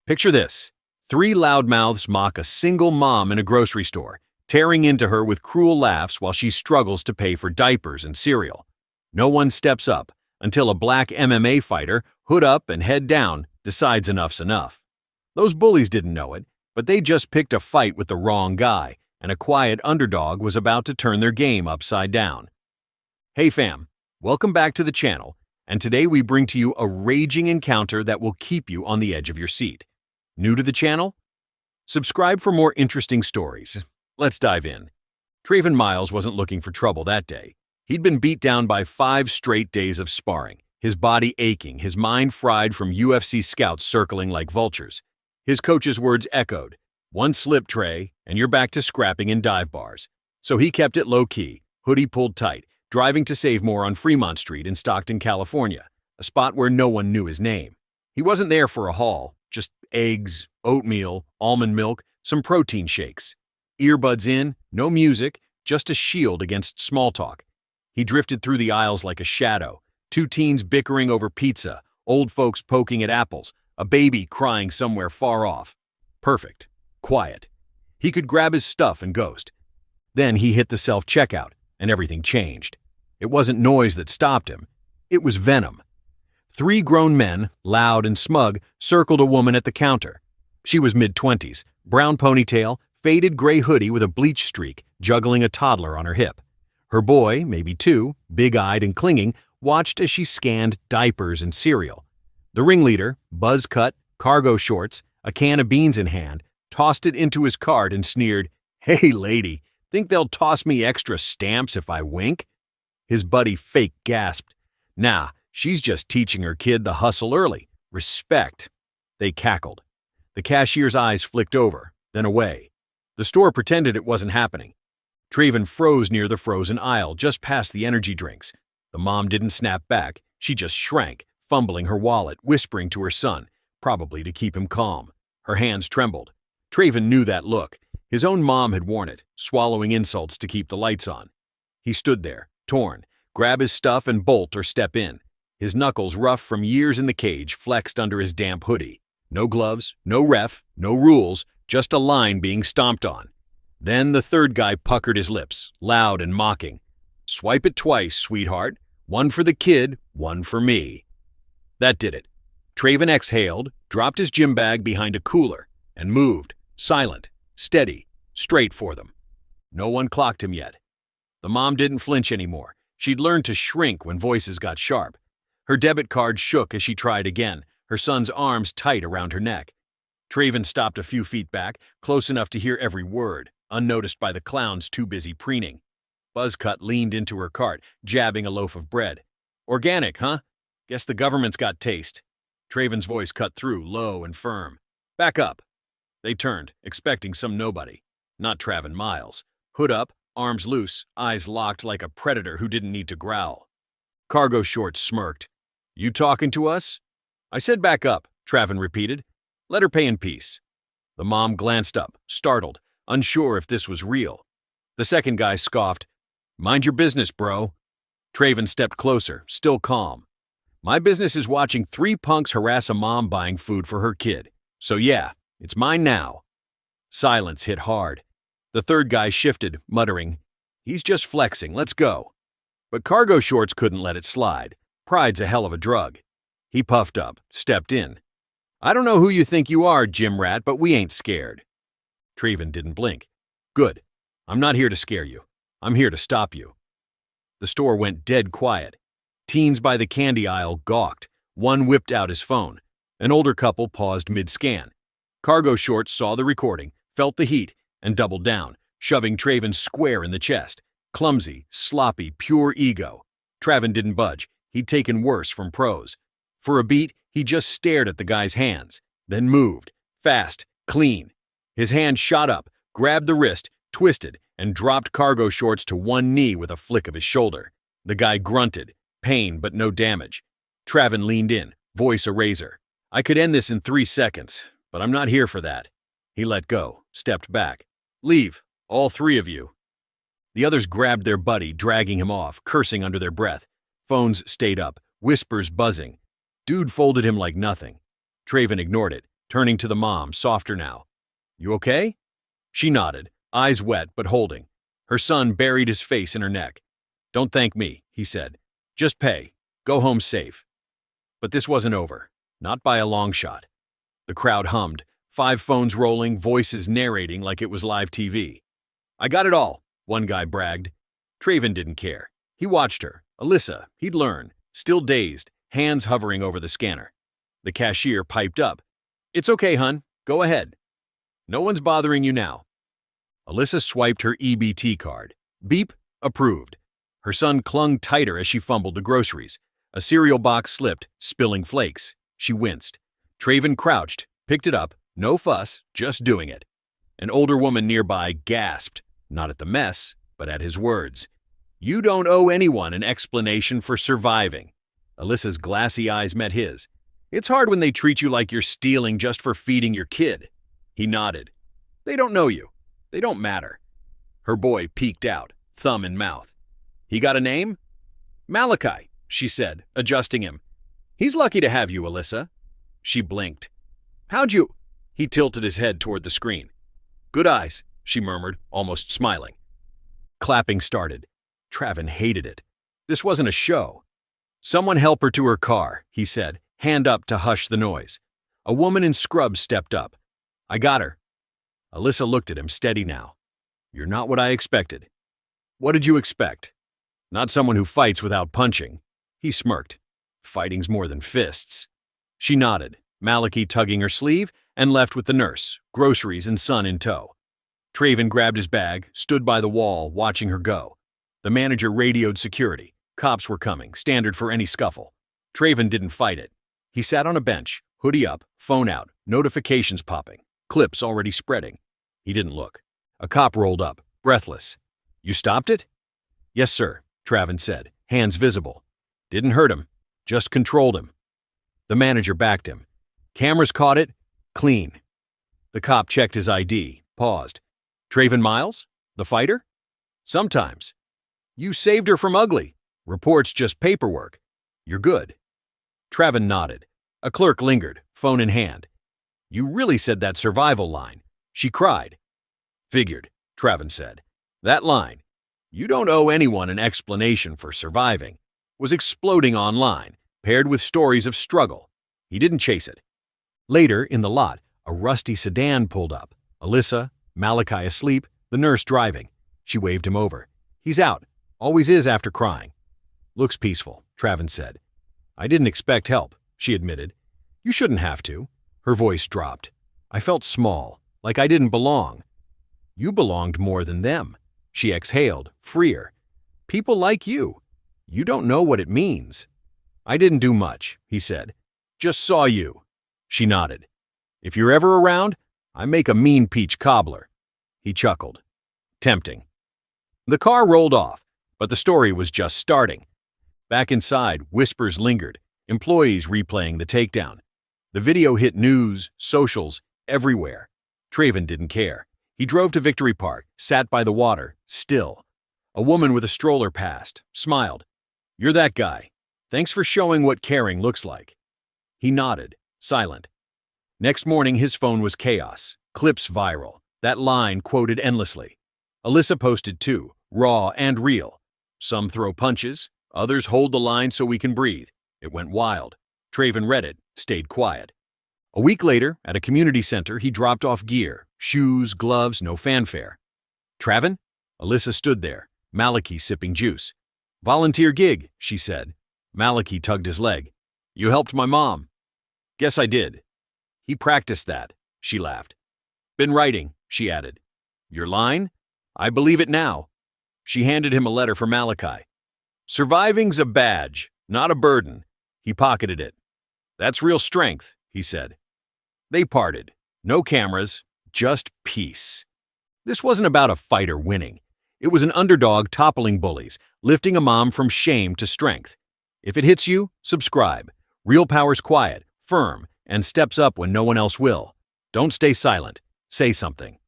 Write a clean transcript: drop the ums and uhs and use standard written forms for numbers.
Picture this. Three loudmouths mock a single mom in a grocery store, tearing into her with cruel laughs while she struggles to pay for diapers and cereal. No one steps up until a Black MMA fighter, hood up and head down, decides enough's enough. Those bullies didn't know it, but they just picked a fight with the wrong guy, and a quiet underdog was about to turn their game upside down. Hey fam, welcome back to the channel, and today we bring to you a raging encounter that will keep you on the edge of your seat. New to the channel? Subscribe for more interesting stories. Let's dive in. Traven Miles wasn't looking for trouble that day. He'd been beat down by 5 straight days of sparring, his body aching, his mind fried from UFC scouts circling like vultures. His coach's words echoed, "One slip, Trey, and you're back to scrapping in dive bars." So he kept it low-key, hoodie pulled tight, driving to Save More on Fremont Street in Stockton, California, a spot where no one knew his name. He wasn't there for a haul, just eggs, oatmeal, almond milk, some protein shakes. Earbuds in, no music, just a shield against small talk. He drifted through the aisles like a shadow, 2 teens bickering over pizza, old folks poking at apples, a baby crying somewhere far off. Perfect. Quiet. He could grab his stuff and ghost. Then he hit the self-checkout, and everything changed. It wasn't noise that stopped him. It was venom. 3 grown men, loud and smug, circled a woman at the counter. She was mid-20s, brown ponytail, faded gray hoodie with a bleach streak, juggling a toddler on her hip. Her boy, maybe 2, big-eyed and clinging, watched as she scanned diapers and cereal. The ringleader, buzz cut, cargo shorts, a can of beans in hand, tossed it into his cart and sneered, "Hey lady, think they'll toss me extra stamps if I wink?" His buddy fake gasped, "Nah, she's just teaching her kid the hustle early. Respect." They cackled. The cashier's eyes flicked over, then away. The store pretended it wasn't happening. Traven froze near the frozen aisle, just past the energy drinks. The mom didn't snap back. She just shrank, fumbling her wallet, whispering to her son, probably to keep him calm. Her hands trembled. Traven knew that look. His own mom had worn it, swallowing insults to keep the lights on. He stood there, torn, grab his stuff and bolt or step in. His knuckles, rough from years in the cage, flexed under his damp hoodie. No gloves, no ref, no rules, just a line being stomped on. Then the third guy puckered his lips, loud and mocking. "Swipe it twice, sweetheart. 1 for the kid, 1 for me." That did it. Traven exhaled, dropped his gym bag behind a cooler, and moved, silent, steady, straight for them. No one clocked him yet. The mom didn't flinch anymore. She'd learned to shrink when voices got sharp. Her debit card shook as she tried again, her son's arms tight around her neck. Traven stopped a few feet back, close enough to hear every word, unnoticed by the clowns too busy preening. Buzzcut leaned into her cart, jabbing a loaf of bread. "Organic, huh? Guess the government's got taste." Traven's voice cut through, low and firm. "Back up." They turned, expecting some nobody. Not Traven Miles. Hood up, arms loose, eyes locked like a predator who didn't need to growl. Cargo Shorts smirked. "You talking to us?" "I said back up," Traven repeated. "Let her pay in peace." The mom glanced up, startled, unsure if this was real. The second guy scoffed, "Mind your business, bro." Traven stepped closer, still calm. "My business is watching 3 punks harass a mom buying food for her kid. So yeah, it's mine now." Silence hit hard. The third guy shifted, muttering, "He's just flexing, let's go." But Cargo Shorts couldn't let it slide. Pride's a hell of a drug. He puffed up, stepped in. "I don't know who you think you are, gym rat, but we ain't scared." Traven didn't blink. "Good. I'm not here to scare you. I'm here to stop you." The store went dead quiet. Teens by the candy aisle gawked. One whipped out his phone. An older couple paused mid-scan. Cargo Shorts saw the recording, felt the heat, and doubled down, shoving Traven square in the chest. Clumsy, sloppy, pure ego. Traven didn't budge. He'd taken worse from pros. For a beat, he just stared at the guy's hands, then moved. Fast, clean. His hand shot up, grabbed the wrist, twisted, and dropped Cargo Shorts to one knee with a flick of his shoulder. The guy grunted, pain but no damage. Traven leaned in, voice a razor. "I could end this in 3 seconds, but I'm not here for that." He let go, stepped back. "Leave, all 3 of you." The others grabbed their buddy, dragging him off, cursing under their breath. Phones stayed up, whispers buzzing. Dude folded him like nothing. Traven ignored it, turning to the mom, softer now. "You okay?" She nodded, eyes wet but holding. Her son buried his face in her neck. "Don't thank me," he said. "Just pay. Go home safe." But this wasn't over. Not by a long shot. The crowd hummed, 5 phones rolling, voices narrating like it was live TV. "I got it all," one guy bragged. Traven didn't care. He watched her. Alyssa, he'd learn, still dazed, hands hovering over the scanner. The cashier piped up. "It's okay, hun. Go ahead. No one's bothering you now." Alyssa swiped her EBT card. Beep, approved. Her son clung tighter as she fumbled the groceries. A cereal box slipped, spilling flakes. She winced. Traven crouched, picked it up, no fuss, just doing it. An older woman nearby gasped, not at the mess, but at his words. "You don't owe anyone an explanation for surviving." Alyssa's glassy eyes met his. "It's hard when they treat you like you're stealing just for feeding your kid." He nodded. "They don't know you. They don't matter." Her boy peeked out, thumb in mouth. "He got a name?" "Malachi," she said, adjusting him. "He's lucky to have you, Alyssa." She blinked. "How'd you—" He tilted his head toward the screen. "Good eyes," she murmured, almost smiling. Clapping started. Traven hated it. This wasn't a show. "Someone help her to her car," he said, hand up to hush the noise. A woman in scrubs stepped up. "I got her." Alyssa looked at him, steady now. "You're not what I expected." "What did you expect?" "Not someone who fights without punching." He smirked. "Fighting's more than fists." She nodded, Malachi tugging her sleeve, and left with the nurse, groceries and son in tow. Traven grabbed his bag, stood by the wall, watching her go. The manager radioed security. Cops were coming, standard for any scuffle. Traven didn't fight it. He sat on a bench, hoodie up, phone out, notifications popping, clips already spreading. He didn't look. A cop rolled up, breathless. "You stopped it?" "Yes, sir," Traven said, hands visible. "Didn't hurt him, just controlled him." The manager backed him. "Cameras caught it. Clean." The cop checked his ID, paused. "Traven Miles? The fighter?" "Sometimes." "You saved her from ugly. Report's just paperwork. You're good." Traven nodded. A clerk lingered, phone in hand. "You really said that survival line." She cried. "Figured," Traven said. That line, "You don't owe anyone an explanation for surviving," was exploding online, paired with stories of struggle. He didn't chase it. Later, in the lot, a rusty sedan pulled up. Alyssa, Malachi asleep, the nurse driving. She waved him over. "He's out. Always is after crying." "Looks peaceful," Traven said. "I didn't expect help," she admitted. "You shouldn't have to." Her voice dropped. "I felt small, like I didn't belong." "You belonged more than them." She exhaled, freer. "People like you. You don't know what it means." "I didn't do much," he said. "Just saw you." She nodded. "If you're ever around, I make a mean peach cobbler." He chuckled. Tempting. The car rolled off, but the story was just starting. Back inside, whispers lingered, employees replaying the takedown. The video hit news, socials, everywhere. Traven didn't care. He drove to Victory Park, sat by the water, still. A woman with a stroller passed, smiled. "You're that guy. Thanks for showing what caring looks like." He nodded, silent. Next morning, his phone was chaos. Clips viral. That line quoted endlessly. Alyssa posted too, raw and real. "Some throw punches, others hold the line so we can breathe." It went wild. Traven read it, stayed quiet. A week later, at a community center, he dropped off gear, shoes, gloves, no fanfare. "Traven?" Alyssa stood there, Malachi sipping juice. "Volunteer gig," she said. Malachi tugged his leg. "You helped my mom." "Guess I did." "He practiced that," she laughed. "Been writing," she added. "Your line? I believe it now." She handed him a letter for Malachi. "Surviving's a badge, not a burden." He pocketed it. "That's real strength," he said. They parted. No cameras, just peace. This wasn't about a fighter winning. It was an underdog toppling bullies, lifting a mom from shame to strength. If it hits you, subscribe. Real power's quiet, firm, and steps up when no one else will. Don't stay silent. Say something.